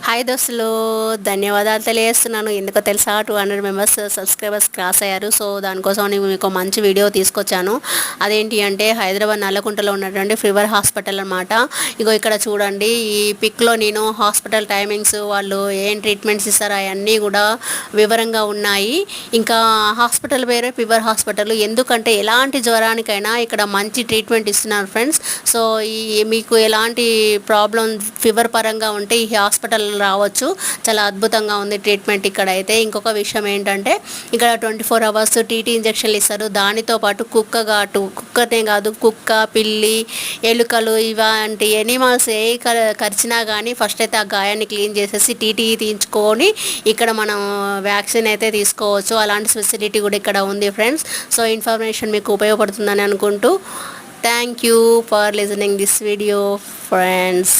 Hi దోస్తులు, ధన్యవాదాలు తెలియజేస్తున్నాను. ఎందుకో తెలుసా, 200 మెంబర్స్ సబ్స్క్రైబర్స్ క్రాస్ అయ్యారు. సో దానికోసం నేను మీకు మంచి వీడియో తీసుకొచ్చాను. అదేంటి అంటే హైదరాబాద్ నల్లకుంటలో ఉన్నటువంటి ఫీవర్ హాస్పిటల్ అనమాట. ఇగో ఇక్కడ చూడండి, ఈ పిక్లో నేను హాస్పిటల్ టైమింగ్స్, వాళ్ళు ఏం ట్రీట్మెంట్స్ ఇస్తారో అవన్నీ కూడా వివరంగా ఉన్నాయి. ఇంకా హాస్పిటల్ పేరే ఫీవర్ హాస్పిటల్. ఎందుకంటే ఎలాంటి జ్వరానికైనా ఇక్కడ మంచి ట్రీట్మెంట్ ఇస్తున్నారు ఫ్రెండ్స్. సో మీకు ఎలాంటి ప్రాబ్లం ఫీవర్ పరంగా ఉంటే ఈ హాస్పిటల్ రావచ్చు. చాలా అద్భుతంగా ఉంది ట్రీట్మెంట్ ఇక్కడ అయితే. ఇంకొక విషయం ఏంటంటే ఇక్కడ 24 అవర్స్ టీటీ ఇంజక్షన్లు ఇస్తారు. దానితో పాటు కుక్కనే కాదు, కుక్క, పిల్లి, ఎలుకలు ఇలాంటి ఎనిమల్స్ ఏ కరిచినా కానీ ఫస్ట్ అయితే ఆ గాయాన్ని క్లీన్ చేసేసి టీటీ తీయించుకొని ఇక్కడ మనం వ్యాక్సిన్ అయితే తీసుకోవచ్చు. అలాంటి ఫెసిలిటీ కూడా ఇక్కడ ఉంది ఫ్రెండ్స్. సో ఇన్ఫర్మేషన్ మీకు ఉపయోగపడుతుందని అనుకుంటూ thank you for listening this video friends.